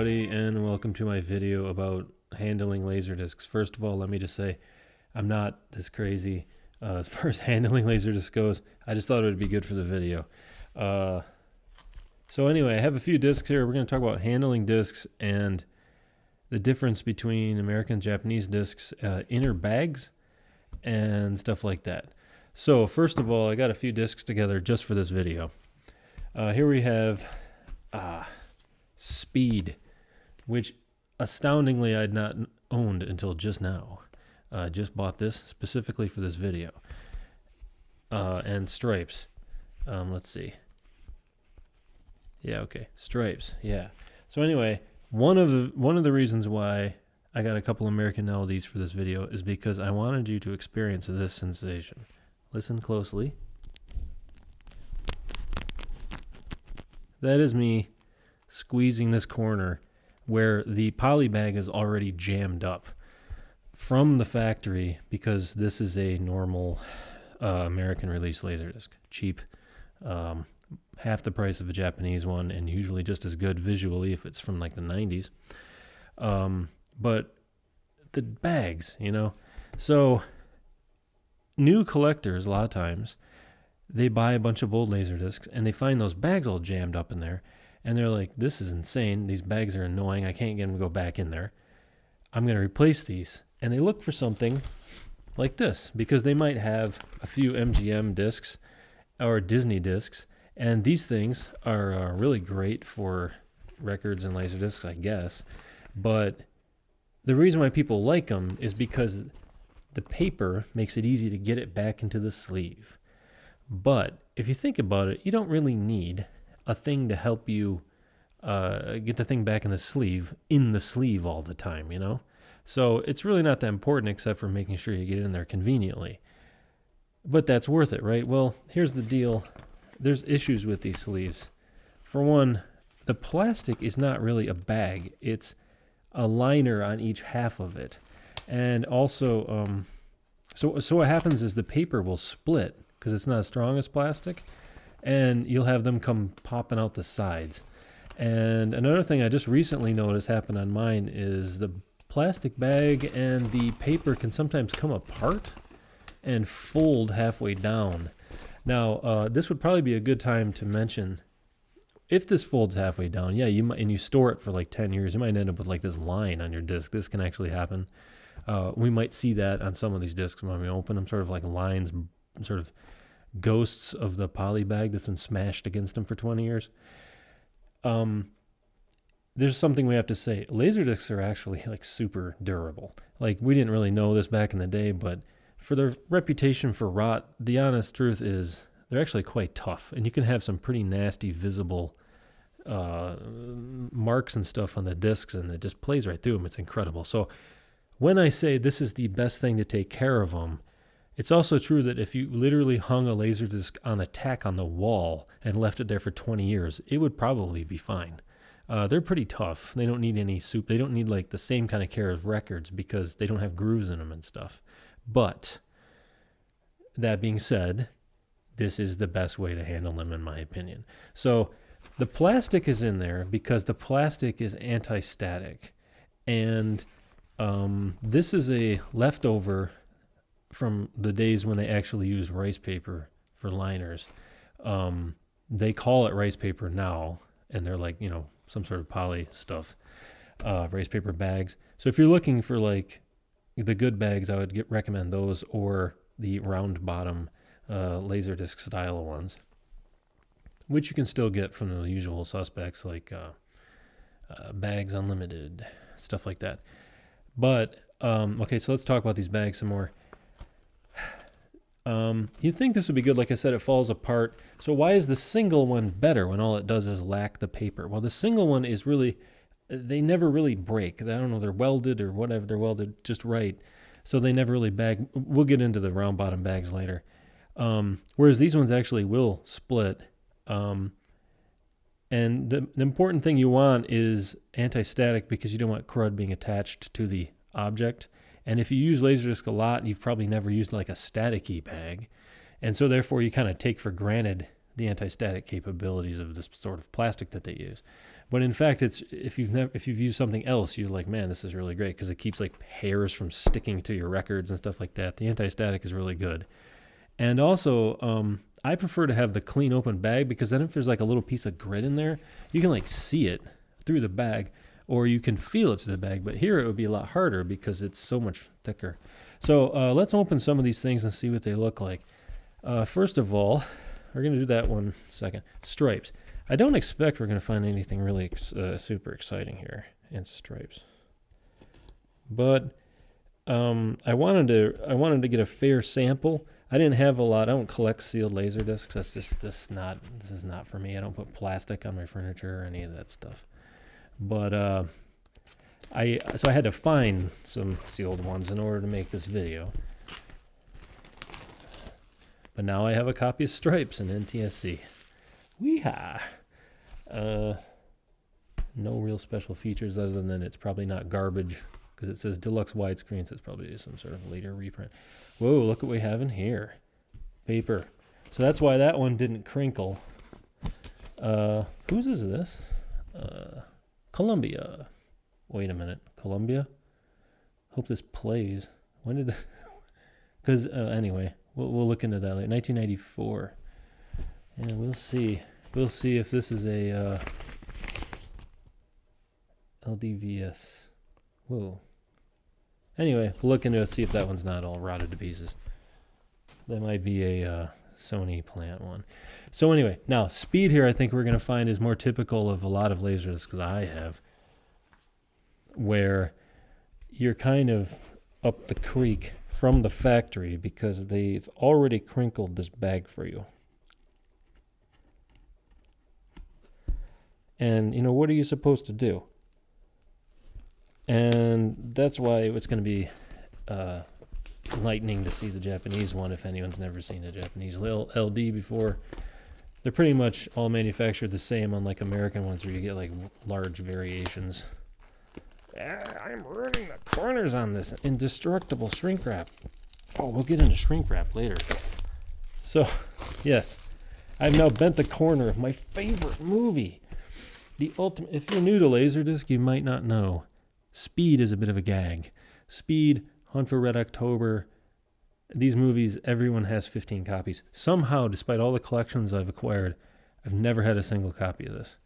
everybody, and welcome to my video about handling Laserdiscs. First of all, let me just say I'm not this crazy as far as handling Laserdisc goes. I just thought it would be good for the video. So anyway, I have a few discs here. We're going to talk about handling discs and the difference between American and Japanese discs, inner bags, and stuff like that. So first of all, I got a few discs together just for this video. Here we have Speed, which astoundingly I'd not owned until just now. Just bought this specifically for this video. And Stripes. Let's see. Yeah, okay. Stripes. Yeah. So anyway, one of the reasons why I got a couple American LDs for this video is because I wanted you to experience this sensation. Listen closely. That is me squeezing this corner where the poly bag is already jammed up from the factory, because this is a normal American release Laserdisc. Cheap, half the price of a Japanese one, and usually just as good visually if it's from like the 90s. But the bags, so new collectors, a lot of times, they buy a bunch of old Laserdiscs and they find those bags all jammed up in there. And they're like, this is insane. These bags are annoying. I can't get them to go back in there. I'm going to replace these. And they look for something like this, because they might have a few MGM discs or Disney discs. And these things are really great for records and Laserdiscs, I guess. But the reason why people like them is because the paper makes it easy to get it back into the sleeve. But if you think about it, you don't really need a thing to help you get the thing back in the sleeve all the time, So it's really not that important, except for making sure you get it in there conveniently. But that's worth it, right? Well, here's the deal. There's issues with these sleeves. For one, the plastic is not really a bag. It's a liner on each half of it. And also, so what happens is the paper will split because it's not as strong as plastic, and you'll have them come popping out the sides. And another thing I just recently noticed happen on mine is the plastic bag and the paper can sometimes come apart and fold halfway down. Now, this would probably be a good time to mention, if this folds halfway down, yeah, you might, and you store it for like 10 years, you might end up with like this line on your disc. This can actually happen. We might see that on some of these discs when we open them, sort of like lines, sort of ghosts of the poly bag that's been smashed against them for 20 years. There's something we have to say. Laserdiscs are actually like super durable. Like, we didn't really know this back in the day, but for their reputation for rot, the honest truth is they're actually quite tough, and you can have some pretty nasty visible marks and stuff on the discs, and it just plays right through them. It's incredible. So when I say this is the best thing to take care of them, it's also true that if you literally hung a Laserdisc on a tack on the wall and left it there for 20 years, it would probably be fine. They're pretty tough. They don't need any soup. They don't need like the same kind of care as records, because they don't have grooves in them and stuff. But that being said, this is the best way to handle them, in my opinion. So the plastic is in there because the plastic is anti-static. And this is a leftover from the days when they actually used rice paper for liners. They call it rice paper now, and they're like, some sort of poly stuff, rice paper bags. So if you're looking for like the good bags, I would recommend those, or the round bottom Laserdisc style ones, which you can still get from the usual suspects like Bags Unlimited, stuff like that. But okay, so let's talk about these bags some more. You'd think this would be good. Like I said, it falls apart. So why is the single one better when all it does is lack the paper? Well, the single one is really, they never really break. I don't know, they're welded or whatever. They're welded just right, so they never really bag. We'll get into the round bottom bags later. Whereas these ones actually will split. And the important thing you want is anti-static, because you don't want crud being attached to the object. And if you use Laserdisc a lot, you've probably never used like a staticky bag. And so therefore you kind of take for granted the anti-static capabilities of this sort of plastic that they use. But in fact, it's if you've used something else, you're like, man, this is really great because it keeps like hairs from sticking to your records and stuff like that. The anti-static is really good. And also, I prefer to have the clean open bag because then if there's like a little piece of grit in there, you can like see it through the bag or you can feel it through the bag. But here it would be a lot harder because it's so much thicker. So let's open some of these things and see what they look like. First of all, we're going to do that one second. Stripes. I don't expect we're going to find anything really super exciting here in stripes. But I wanted to get a fair sample. I didn't have a lot. I don't collect sealed laser discs. That's just this is not for me. I don't put plastic on my furniture or any of that stuff. But I had to find some sealed ones in order to make this video. But now I have a copy of Stripes in NTSC. Weehaw! No real special features other than it's probably not garbage because it says deluxe widescreen, so it's probably some sort of later reprint. Whoa, look what we have in here. Paper. So that's why that one didn't crinkle. Whose is this? Columbia. Wait a minute. Columbia? Hope this plays. When did... Because, anyway, we'll look into that later. 1994. And we'll see. We'll see if this is a LDVS. Whoa. Anyway, we'll look into it, see if that one's not all rotted to pieces. That might be a Sony plant one. So anyway, now speed here I think we're going to find is more typical of a lot of laserdiscs that I have, where you're kind of up the creek from the factory because they've already crinkled this bag for you. And, you know, what are you supposed to do? And that's why it's going to be enlightening to see the Japanese one if anyone's never seen a Japanese LD before. They're pretty much all manufactured the same, unlike American ones where you get like large variations. I'm ruining the corners on this indestructible shrink wrap. Oh, we'll get into shrink wrap later. So, yes, I've now bent the corner of my favorite movie. The ultimate. If you're new to Laserdisc, you might not know. Speed is a bit of a gag. Speed, Hunt for Red October, these movies, everyone has 15 copies. Somehow, despite all the collections I've acquired, I've never had a single copy of this.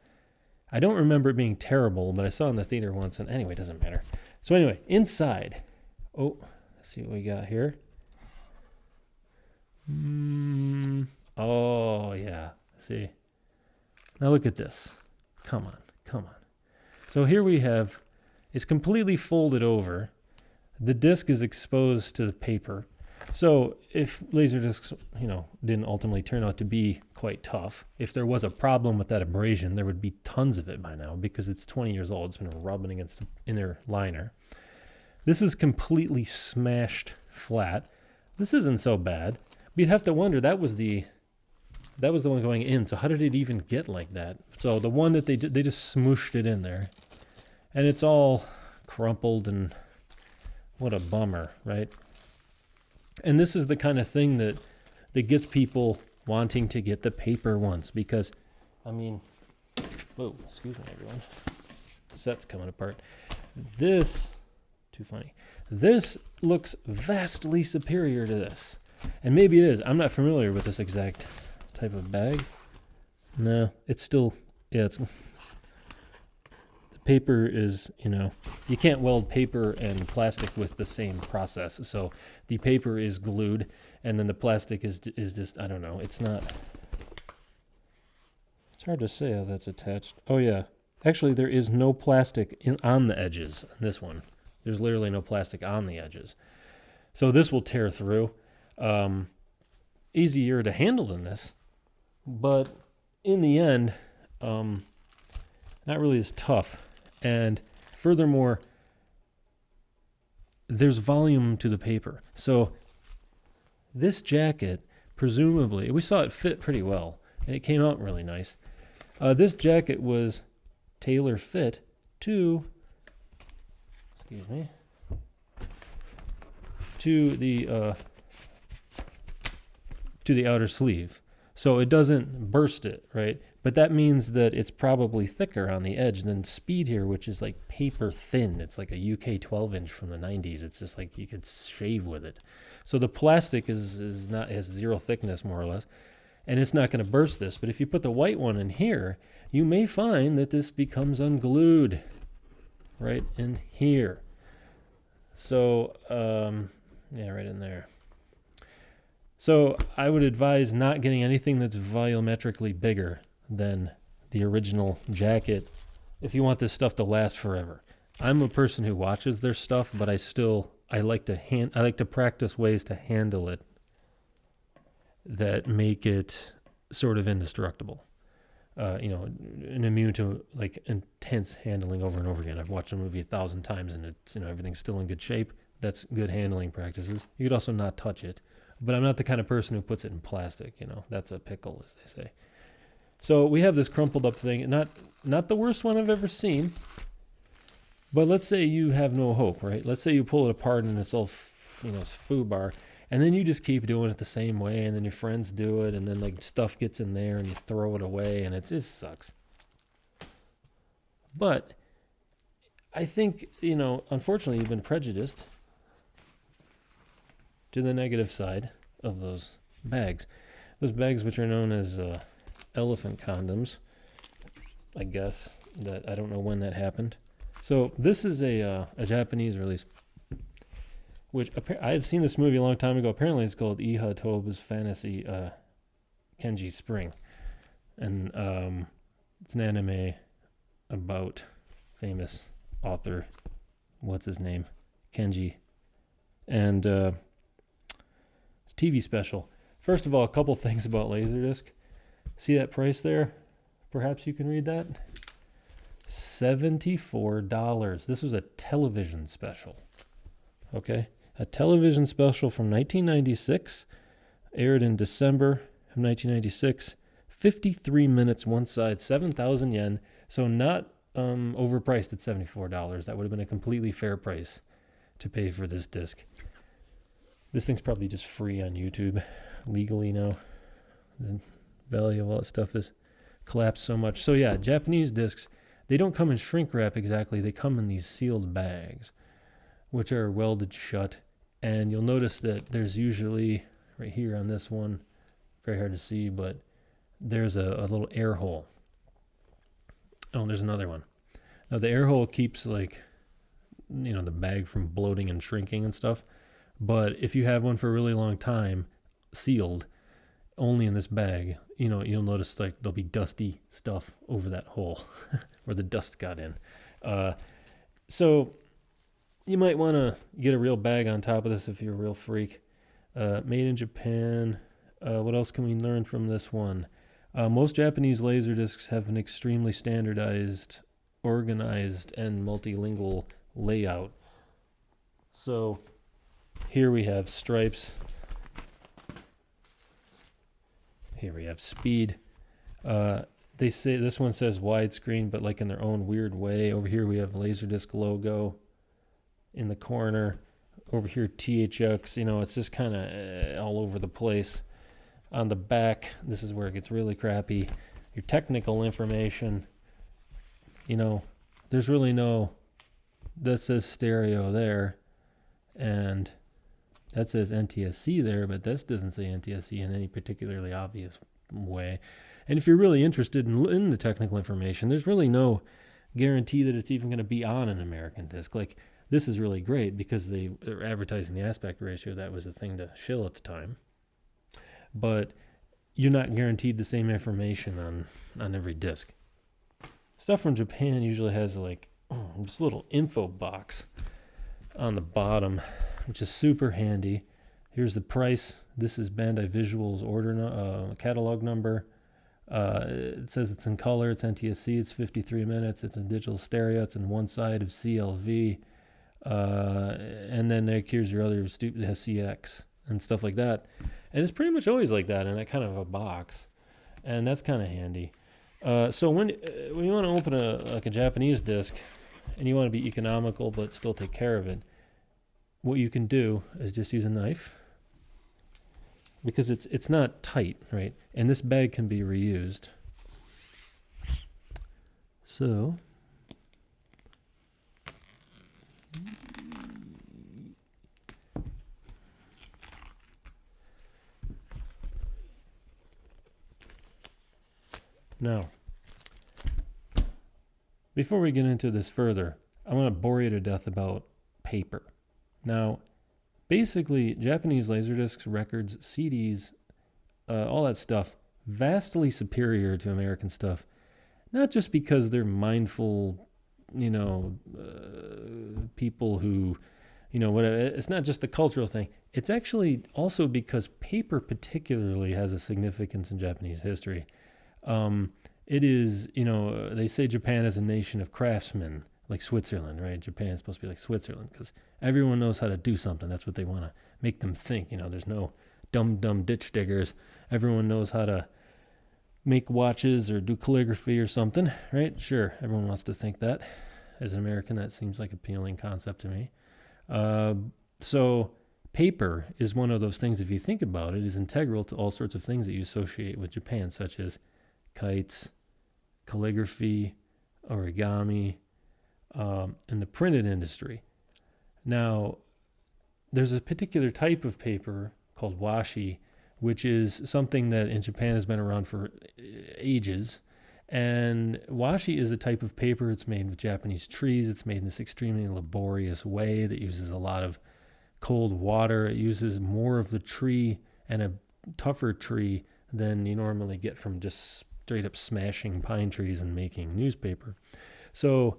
I don't remember it being terrible, but I saw it in the theater once, and anyway, it doesn't matter. So anyway, inside. Oh, let's see what we got here. Oh, yeah. See? Now look at this. Come on, come on. So here we have, it's completely folded over. The disc is exposed to the paper. So if Laserdiscs, didn't ultimately turn out to be quite tough, if there was a problem with that abrasion, there would be tons of it by now because it's 20 years old. It's been rubbing against the inner liner. This is completely smashed flat. This isn't so bad. But you'd have to wonder, that was the one going in. So how did it even get like that? So the one that they just smooshed it in there. And it's all crumpled, and what a bummer, right? And this is the kind of thing that gets people wanting to get the paper ones because, whoa, excuse me, everyone. The set's coming apart. This, too funny. This looks vastly superior to this. And maybe it is. I'm not familiar with this exact type of bag. No, it's still, it's... Paper is, you can't weld paper and plastic with the same process. So the paper is glued, and then the plastic is just, I don't know. It's not. It's hard to say how that's attached. Oh yeah, actually there is no plastic on the edges. On this one, there's literally no plastic on the edges. So this will tear through. Easier to handle than this, but in the end, not really as tough. And furthermore, there's volume to the paper. So this jacket, presumably, we saw it fit pretty well, and it came out really nice. This jacket was tailor fit to, to the outer sleeve. So it doesn't burst it, right? But that means that it's probably thicker on the edge than Speed here, which is like paper thin. It's like a UK 12-inch from the 90s. It's just like you could shave with it. So the plastic has zero thickness, more or less, and it's not going to burst this. But if you put the white one in here, you may find that this becomes unglued right in here. So, yeah, right in there. So I would advise not getting anything that's volumetrically bigger than the original jacket if you want this stuff to last forever. I'm a person who watches their stuff, but I like to practice ways to handle it that make it sort of indestructible. And immune to like intense handling over and over again. I've watched a movie 1,000 times and it's, everything's still in good shape. That's good handling practices. You could also not touch it. But I'm not the kind of person who puts it in plastic, That's a pickle, as they say. So we have this crumpled up thing. Not the worst one I've ever seen. But let's say you have no hope, right? Let's say you pull it apart and it's all, it's foobar. And then you just keep doing it the same way. And then your friends do it. And then like stuff gets in there and you throw it away. And it just sucks. But I think, unfortunately you've been prejudiced to the negative side of those bags. Those bags which are known as elephant condoms, I guess, that I don't know when that happened. So this is a Japanese release, which I've seen this movie a long time ago. Apparently it's called Iha Toba's Fantasy Kenji Spring. And it's an anime about famous author, what's his name? Kenji. And TV special. First of all, a couple things about Laserdisc. See that price there? Perhaps you can read that. $74. This was a television special. Okay? A television special from 1996. Aired in December of 1996. 53 minutes one side, 7,000 yen. So not overpriced at $74. That would have been a completely fair price to pay for this disc. This thing's probably just free on YouTube legally now. The value of all that stuff is collapsed so much. So yeah, Japanese discs, they don't come in shrink wrap exactly. They come in these sealed bags, which are welded shut. And you'll notice that there's usually, right here on this one, very hard to see, but there's a little air hole. Oh, there's another one. Now the air hole keeps the bag from bloating and shrinking and stuff. But if you have one for a really long time, sealed, only in this bag, you'll notice like there'll be dusty stuff over that hole where the dust got in. So you might want to get a real bag on top of this if you're a real freak. Made in Japan. What else can we learn from this one? Most Japanese Laserdiscs have an extremely standardized, organized, and multilingual layout. So here we have stripes. Here we have speed. They say this one says widescreen, but like in their own weird way. Over here we have Laserdisc logo in the corner. Over here THX. It's just kind of all over the place. On the back, this is where it gets really crappy. Your technical information. There's really no. That says stereo there, and that says NTSC there, but this doesn't say NTSC in any particularly obvious way. And if you're really interested in the technical information, there's really no guarantee that it's even going to be on an American disc. Like, this is really great because they are advertising the aspect ratio. That was a thing to shill at the time. But you're not guaranteed the same information on every disc. Stuff from Japan usually has like this little info box on the bottom, which is super handy. Here's the price. This is Bandai Visual's order catalog number. It says it's in color. It's NTSC. It's 53 minutes. It's in digital stereo. It's in one side of CLV. And then here's your other stupid SCX and stuff like that. And it's pretty much always like that in that kind of a box. And that's kind of handy. So when you want to open a Japanese disc and you want to be economical but still take care of it, what you can do is just use a knife. because it's not tight, right? And this bag can be reused. So now, before we get into this further, I want to bore you to death about paper. Now, basically, Japanese Laserdiscs, records, CDs, all that stuff, vastly superior to American stuff. Not just because they're mindful, people who, whatever. It's not just the cultural thing. It's actually also because paper particularly has a significance in Japanese history. It is, they say Japan is a nation of craftsmen, like Switzerland, right? Japan is supposed to be like Switzerland because everyone knows how to do something. That's what they want to make them think. There's no dumb ditch diggers. Everyone knows how to make watches or do calligraphy or something, right? Sure, everyone wants to think that. As an American, that seems like an appealing concept to me. So paper is one of those things, if you think about it, is integral to all sorts of things that you associate with Japan, such as kites, calligraphy, origami, and the printed industry. Now, there's a particular type of paper called washi, which is something that in Japan has been around for ages. And washi is a type of paper. It's made with Japanese trees. It's made in this extremely laborious way that uses a lot of cold water. It uses more of the tree and a tougher tree than you normally get from just straight up smashing pine trees and making newspaper. So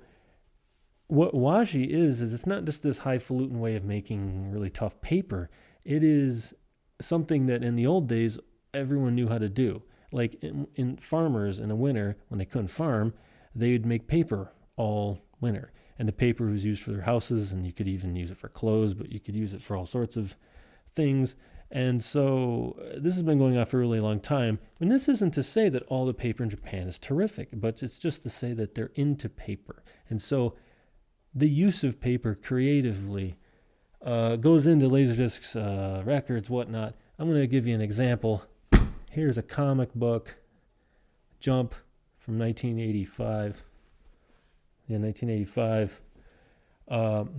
what washi is it's not just this highfalutin way of making really tough paper. It is something that in the old days everyone knew how to do. Like in farmers in the winter, when they couldn't farm, they would make paper all winter. And the paper was used for their houses, and you could even use it for clothes, but you could use it for all sorts of things. And so this has been going on for a really long time. And this isn't to say that all the paper in Japan is terrific, but it's just to say that they're into paper. And so the use of paper creatively goes into Laserdiscs, records, whatnot. I'm going to give you an example. Here's a comic book, Jump, from 1985. Yeah, 1985.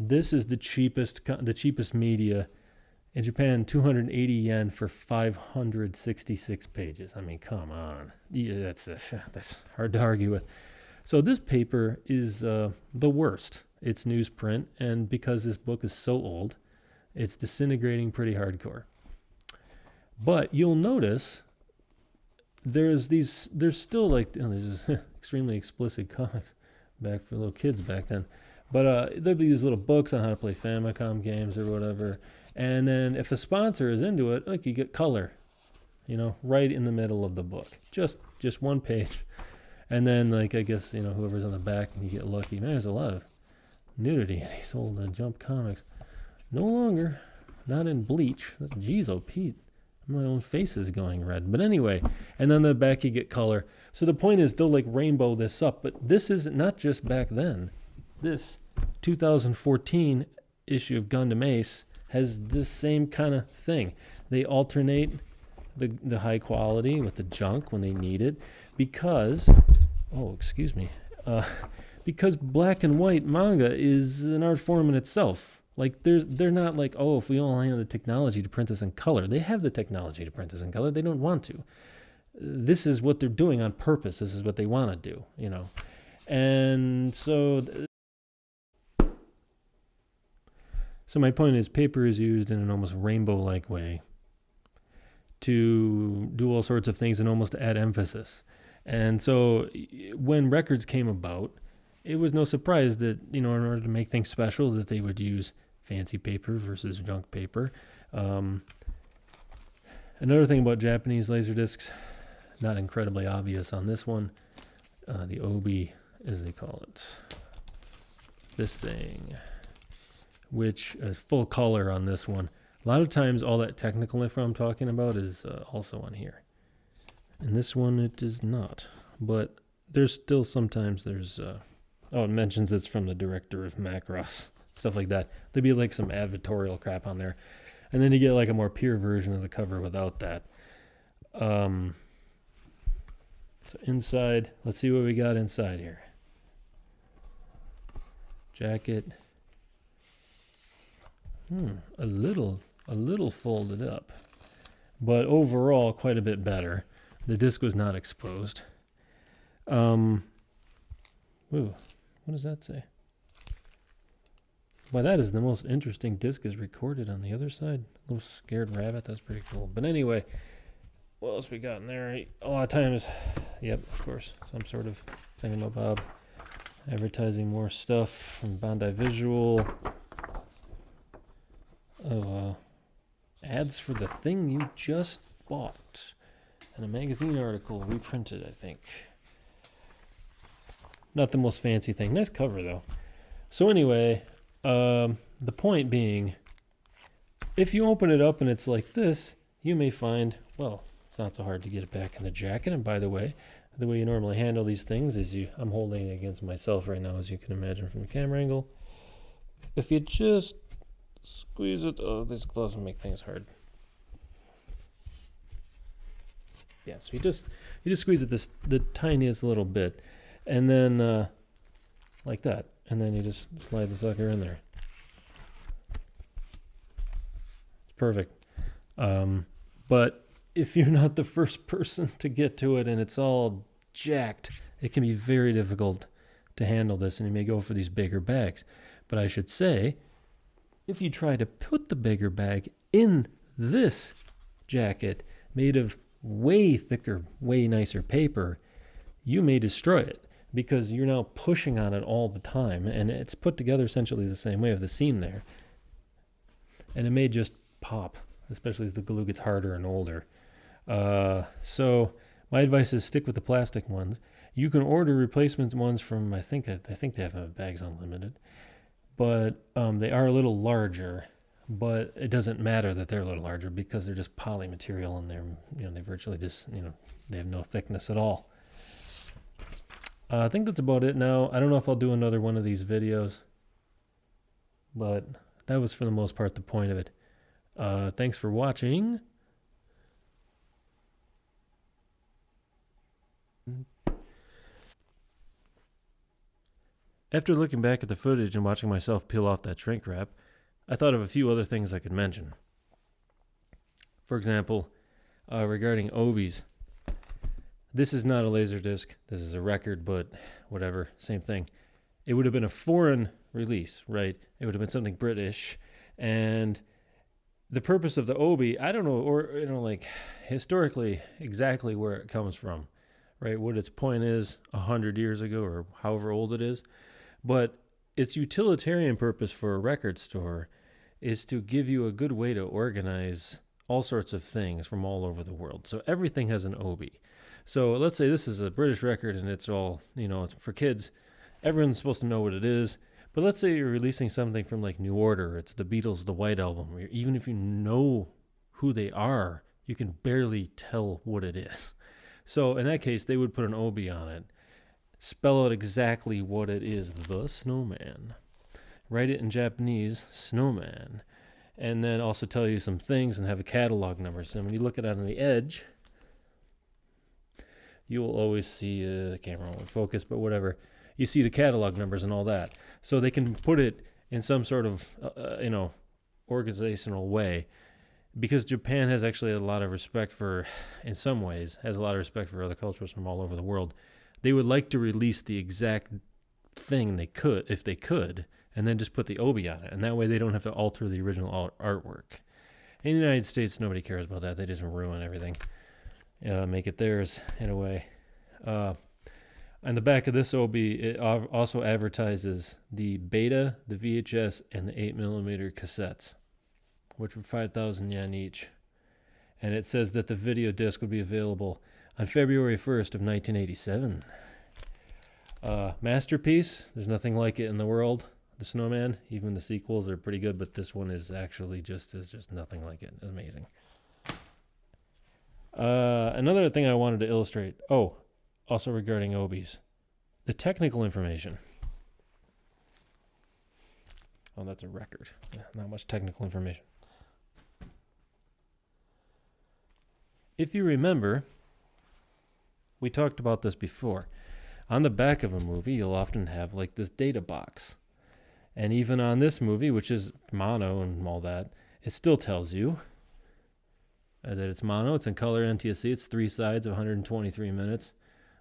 This is the cheapest media in Japan, 280 yen for 566 pages. I mean, come on. Yeah, that's hard to argue with. So this paper is the worst. It's newsprint, and because this book is so old, it's disintegrating pretty hardcore. But you'll notice there's still there's extremely explicit comics back for little kids back then. But there'll be these little books on how to play Famicom games or whatever. And then if a sponsor is into it, you get color, right in the middle of the book. Just one page. And then, I guess, whoever's on the back, and you get lucky. Man, there's a lot of nudity in these old Jump comics. No longer. Not in Bleach. Jeez, oh, Pete. My own face is going red. But anyway, and then the back you get color. So the point is they'll rainbow this up. But this is not just back then. This 2014 issue of Gundam Ace has this same kind of thing. They alternate the high quality with the junk when they need it because, because black and white manga is an art form in itself. They're not if we only have the technology to print this in color. They have the technology to print this in color. They don't want to. This is what they're doing on purpose. This is what they want to do, And so my point is paper is used in an almost rainbow-like way to do all sorts of things and almost add emphasis. And so when records came about, it was no surprise that, in order to make things special, that they would use fancy paper versus junk paper. Another thing about Japanese Laserdiscs, not incredibly obvious on this one, the obi, as they call it. This thing, which is full color on this one. A lot of times all that technical info I'm talking about is also on here. And this one it is not. But there's still sometimes it mentions it's from the director of Macross. Stuff like that. There'd be some advertorial crap on there. And then you get like a more pure version of the cover without that. So inside, let's see what we got inside here. Jacket. A little folded up, but overall quite a bit better. The disc was not exposed. Ooh, what does that say? Why, that is the most interesting disc is recorded on the other side. A little scared rabbit. That's pretty cool. But anyway, what else we got in there? A lot of times, yep, of course, some sort of thingamabob. Advertising more stuff from Bondi Visual. Ads for the thing you just bought. And a magazine article reprinted, I think. Not the most fancy thing. Nice cover, though. So anyway, the point being, if you open it up and it's like this, you may find, well, it's not so hard to get it back in the jacket. And by the way you normally handle these things is I'm holding it against myself right now, as you can imagine from the camera angle. If you just squeeze it, oh, these gloves will make things hard. Yeah, so you just squeeze it the tiniest little bit, and then like that, and then you just slide the sucker in there. It's perfect. But if you're not the first person to get to it and it's all jacked, it can be very difficult to handle this, and you may go for these bigger bags. But I should say, if you try to put the bigger bag in this jacket made of way thicker, way nicer paper, you may destroy it, because you're now pushing on it all the time, and it's put together essentially the same way with the seam there. And it may just pop, especially as the glue gets harder and older. So my advice is stick with the plastic ones. You can order replacement ones from, I think they have Bags Unlimited, but they are a little larger. But it doesn't matter that they're a little larger, because they're just poly material, and they virtually just, they have no thickness at all. I think that's about it now. I don't know if I'll do another one of these videos, but that was for the most part the point of it. Thanks for watching. After looking back at the footage and watching myself peel off that shrink wrap, I thought of a few other things I could mention. For example, regarding Obies. This is not a Laserdisc. This is a record, but whatever, same thing. It would have been a foreign release, right? It would have been something British. And the purpose of the Obi, I don't know, or, like historically exactly where it comes from, right? What its point is 100 years ago or however old it is. But its utilitarian purpose for a record store is to give you a good way to organize all sorts of things from all over the world. So everything has an Obi. So let's say this is a British record and it's all, it's for kids. Everyone's supposed to know what it is. But let's say you're releasing something from like New Order. It's the Beatles' The White Album. Where even if you know who they are, you can barely tell what it is. So in that case, they would put an Obi on it. Spell out exactly what it is, the snowman. Write it in Japanese, snowman. And then also tell you some things and have a catalog number. So when you look at it on the edge, you will always see, the camera won't focus, but whatever. You see the catalog numbers and all that. So they can put it in some sort of, organizational way. Because Japan has actually a lot of respect for, in some ways, has a lot of respect for other cultures from all over the world. They would like to release the exact thing they could, if they could, and then just put the Obi on it. And that way they don't have to alter the original artwork. In the United States, nobody cares about that. They just ruin everything. Make it theirs, in a way. On the back of this Obi, it also advertises the Beta, the VHS, and the 8mm cassettes, which were 5,000 yen each. And it says that the video disc would be available on February 1st of 1987. Masterpiece. There's nothing like it in the world. The Snowman. Even the sequels are pretty good, but this one is actually just nothing like it. Amazing. Another thing I wanted to illustrate. Oh, also regarding Obies. The technical information. Oh, that's a record. Yeah, not much technical information. if you remember, we talked about this before. On the back of a movie, you'll often have like this data box. And even on this movie, which is mono and all that, it still tells you that it's mono. It's in color NTSC. It's 3 sides of 123 minutes.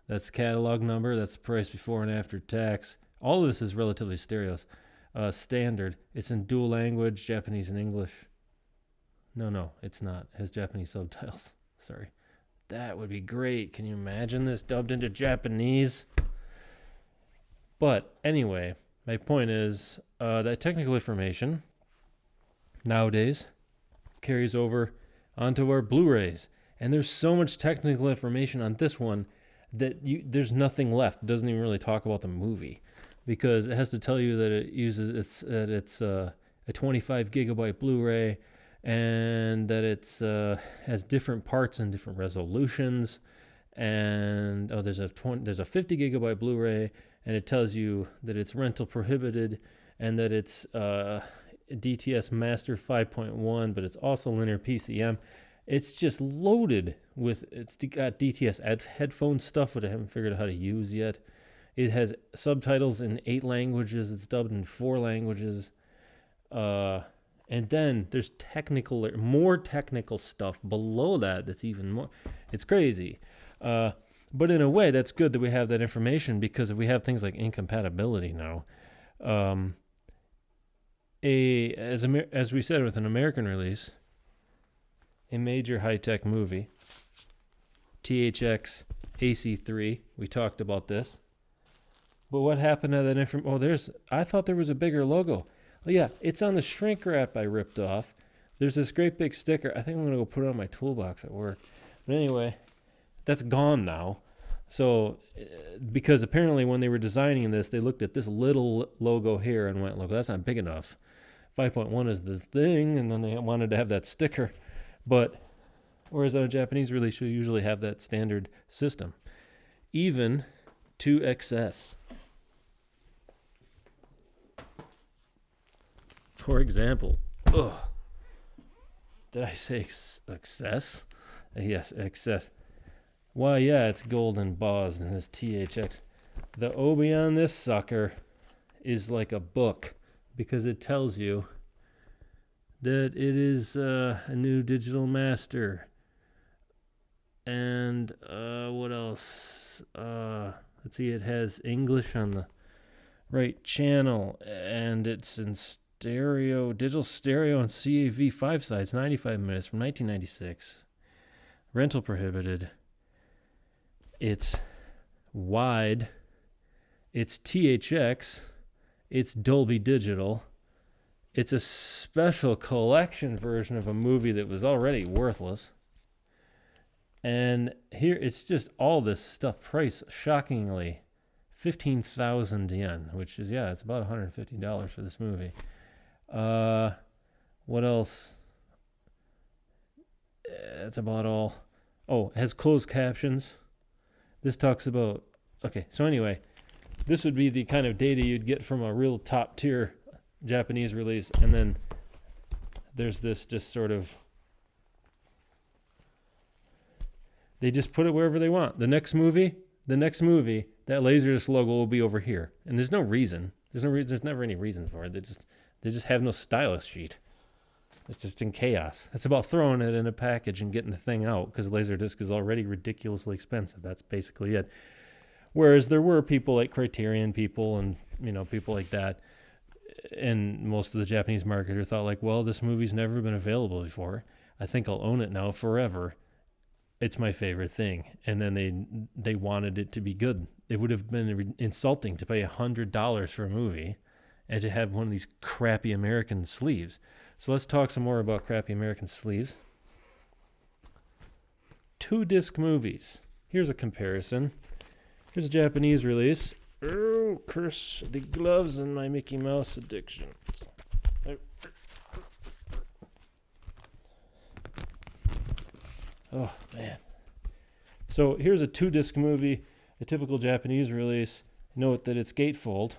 That's the catalog number. That's the price before and after tax. All of this is relatively standard. It's in dual language, Japanese and English. No, it's not. It has Japanese subtitles. Sorry. That would be great. Can you imagine this dubbed into Japanese? But anyway, my point is that technical information nowadays carries over onto our Blu-rays. And there's so much technical information on this one that there's nothing left. It doesn't even really talk about the movie because it has to tell you that it's a 25 gigabyte Blu-ray and that it's has different parts and different resolutions. And there's a 50 gigabyte Blu-ray, and it tells you that it's rental prohibited and that it's DTS Master 5.1, but it's also linear PCM. It's just loaded with, it's got DTS headphone stuff, which I haven't figured out how to use yet. It has subtitles in 8 languages. It's dubbed in 4 languages. And then there's more technical stuff below that that's even more. It's crazy. But in a way, that's good that we have that information because if we have things like incompatibility now, as we said with an American release, a major high-tech movie, THX AC3. We talked about this. But what happened to that information? I thought there was a bigger logo. Oh, yeah, it's on the shrink wrap I ripped off. There's this great big sticker. I think I'm going to go put it on my toolbox at work. But anyway, that's gone now. So, because apparently when they were designing this, they looked at this little logo here and went, look, that's not big enough. 5.1 is the thing, and then they wanted to have that sticker. But whereas on a Japanese release, you usually have that standard system. Even 2XS. For example, did I say excess? Yes, excess. Why, yeah, it's gold embossed in this THX. The obi on this sucker is like a book because it tells you that it is a new digital master. And what else? Let's see, it has English on the right channel, and it's in stereo, digital stereo and CAV 5 sides, 95 minutes from 1996. Rental prohibited. It's wide. It's THX. It's Dolby Digital. It's a special collection version of a movie that was already worthless. And here it's just all this stuff. Price, shockingly, 15,000 yen, which is, it's about $150 for this movie. What else? That's about all. Oh, it has closed captions. This talks about... Okay, so anyway, this would be the kind of data you'd get from a real top-tier Japanese release, and then there's this just sort of... They just put it wherever they want. The next movie, that Laserdisc logo will be over here. And there's no reason. There's never any reason for it. They just have no stylus sheet. It's just in chaos. It's about throwing it in a package and getting the thing out because Laserdisc is already ridiculously expensive. That's basically it. Whereas there were people like Criterion people and, people like that, and most of the Japanese market who thought like, well, this movie's never been available before. I think I'll own it now forever. It's my favorite thing. And then they wanted it to be good. It would have been insulting to pay $100 for a movie and to have one of these crappy American sleeves. So let's talk some more about crappy American sleeves. 2-disc movies. Here's a comparison. Here's a Japanese release. Oh, curse the gloves and my Mickey Mouse addiction. Oh, man. So here's a 2-disc movie, a typical Japanese release. Note that it's gatefold.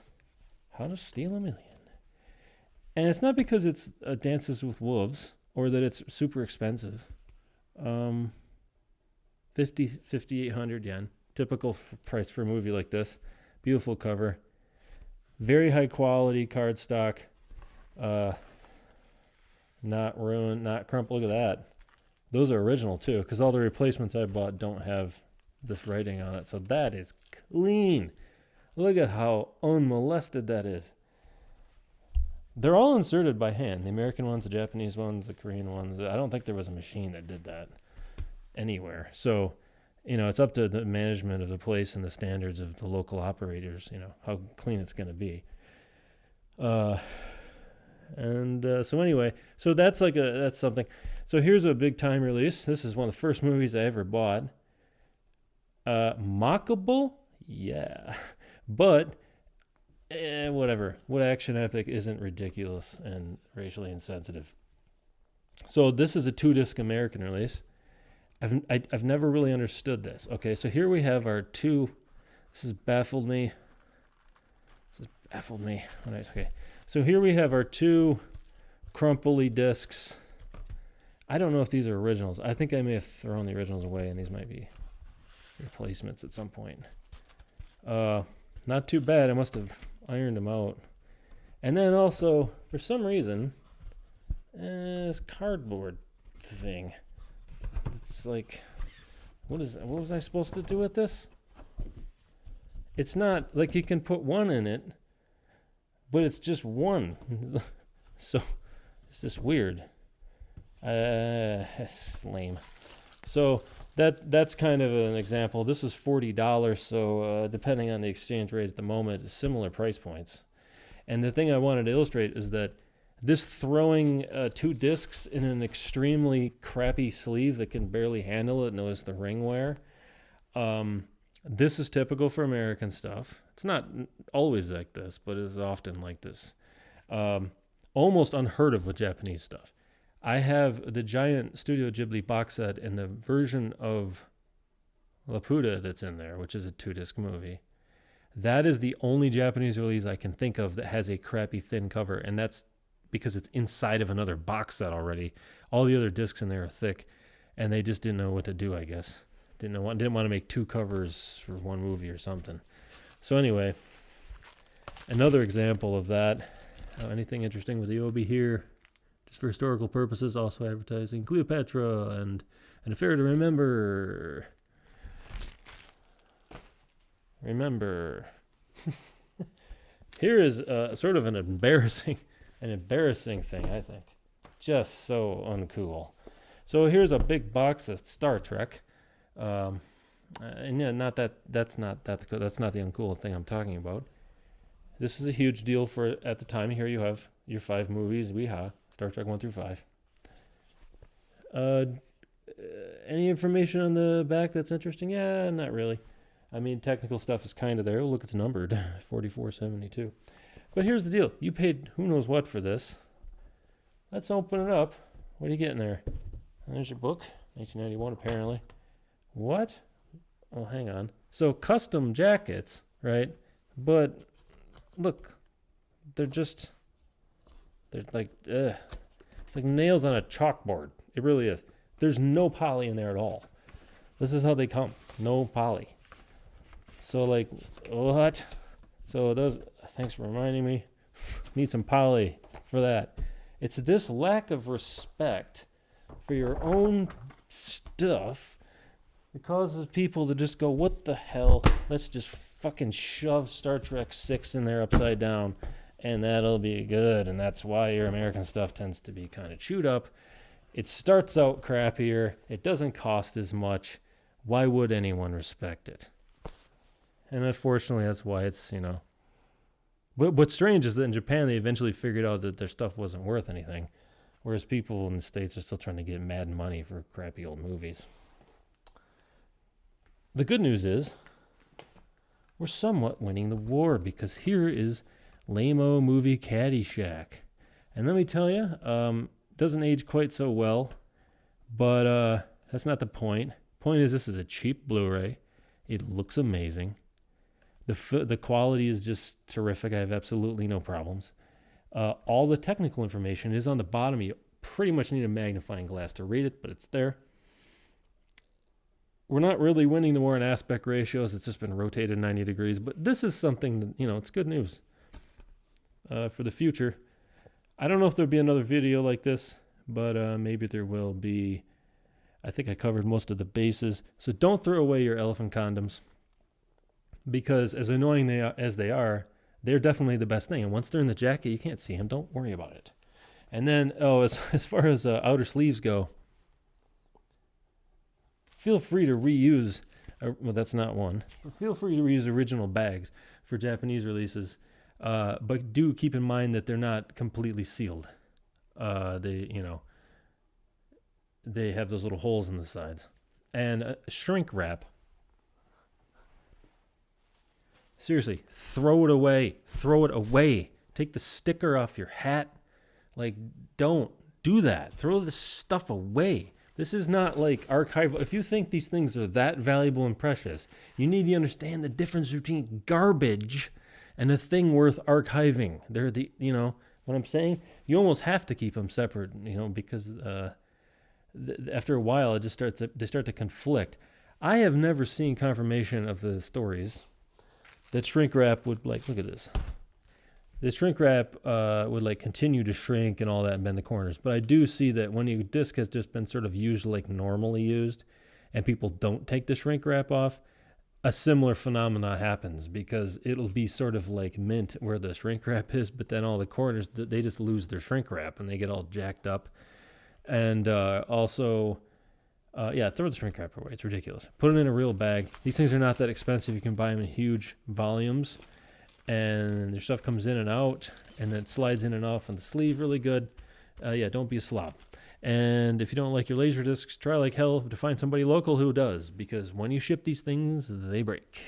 How to Steal a Million. And it's not because it's Dances with Wolves or that it's super expensive. 5,800 yen. Typical price for a movie like this. Beautiful cover. Very high quality cardstock. Not ruined, not crumpled. Look at that. Those are original too, because all the replacements I bought don't have this writing on it. So that is clean. Look at how unmolested that is. They're all inserted by hand. The American ones, the Japanese ones, the Korean ones. I don't think there was a machine that did that anywhere. So, it's up to the management of the place and the standards of the local operators, how clean it's going to be. So anyway, so that's something. So here's a big time release. This is one of the first movies I ever bought. Mockable? Yeah. But whatever. What action epic isn't ridiculous and racially insensitive? So this is a 2-disc American release. I've never really understood this. Okay, so here we have our two. This has baffled me. Okay, so here we have our two crumply discs. I don't know if these are originals. I think I may have thrown the originals away, and these might be replacements at some point. Not too bad. I must have ironed them out. And then also, for some reason, this cardboard thing. It's like, what was I supposed to do with this? It's not like you can put one in it, but it's just one. So it's just weird. It's lame. So that's kind of an example. This is $40, so depending on the exchange rate at the moment, similar price points. And the thing I wanted to illustrate is that this throwing 2 discs in an extremely crappy sleeve that can barely handle it, notice the ring wear, this is typical for American stuff. It's not always like this, but it's often like this. Almost unheard of with Japanese stuff. I have the giant Studio Ghibli box set and the version of Laputa that's in there, which is a 2-disc movie. That is the only Japanese release I can think of that has a crappy thin cover, and that's because it's inside of another box set already. All the other discs in there are thick, and they just didn't know what to do, I guess. Didn't want to make 2 covers for one movie or something. So anyway, another example of that. Anything interesting with the Obi here? Just for historical purposes, also advertising Cleopatra and An Affair to Remember. Here is sort of an embarrassing thing, I think. Just so uncool. So here's a big box of Star Trek. And yeah, that's not the uncool thing I'm talking about. This is a huge deal for at the time. Here you have your 5 movies. Star Trek 1 through 5. Any information on the back that's interesting? Yeah, not really. I mean, technical stuff is kind of there. Look, it's numbered, 4472. But here's the deal. You paid who knows what for this. Let's open it up. What are you getting there? There's your book, 1991 apparently. What? Oh, hang on. So custom jackets, right? But look, they're like, it's like nails on a chalkboard. It really is. There's no poly in there at all. This is how they come. No poly. So like, what? So those, thanks for reminding me. Need some poly for that. It's this lack of respect for your own stuff that causes people to just go, what the hell? Let's just fucking shove Star Trek 6 in there upside down, and that'll be good. And that's why your American stuff tends to be kind of chewed up. It starts out crappier. It doesn't cost as much. Why would anyone respect it? And unfortunately, that's why it's, But what's strange is that in Japan, they eventually figured out that their stuff wasn't worth anything, whereas people in the States are still trying to get mad money for crappy old movies. The good news is we're somewhat winning the war, because here is lame-o movie Caddyshack. And let me tell you, doesn't age quite so well, but that's not the point. Point is, this is a cheap Blu-ray. It looks amazing. The quality is just terrific. I have absolutely no problems. All the technical information is on the bottom. You pretty much need a magnifying glass to read it, but it's there. we're not really winning the war in aspect ratios. It's just been rotated 90 degrees. But this is something that, it's good news for the future. I don't know if there'll be another video like this, but maybe there will be. I think I covered most of the bases. So don't throw away your elephant condoms, because as annoying as they are, they're definitely the best thing. And once they're in the jacket, you can't see them. Don't worry about it. And then, as far as outer sleeves go, feel free to reuse. Well, that's not one. Feel free to reuse original bags for Japanese releases, but do keep in mind that they're not completely sealed. They have those little holes in the sides. And shrink wrap. Seriously, throw it away. Throw it away. Take the sticker off your hat. Like, don't do that. Throw this stuff away. This is not like archival. If you think these things are that valuable and precious, you need to understand the difference between garbage and a thing worth archiving. They're what I'm saying? You almost have to keep them separate, because after a while they start to conflict. I have never seen confirmation of the stories that shrink wrap would, look at this. The shrink wrap would continue to shrink and all that and bend the corners. But I do see that when your disc has just been sort of used like normally used and people don't take the shrink wrap off, a similar phenomena happens, because it'll be sort of like mint where the shrink wrap is, but then all the corners, they just lose their shrink wrap and they get all jacked up. And also, throw the shrink wrap away. It's ridiculous. Put it in a real bag. These things are not that expensive. You can buy them in huge volumes. And their stuff comes in and out, and then it slides in and off on the sleeve really good. Don't be a slob. And if you don't like your Laserdiscs, try like hell to find somebody local who does, because when you ship these things, they break.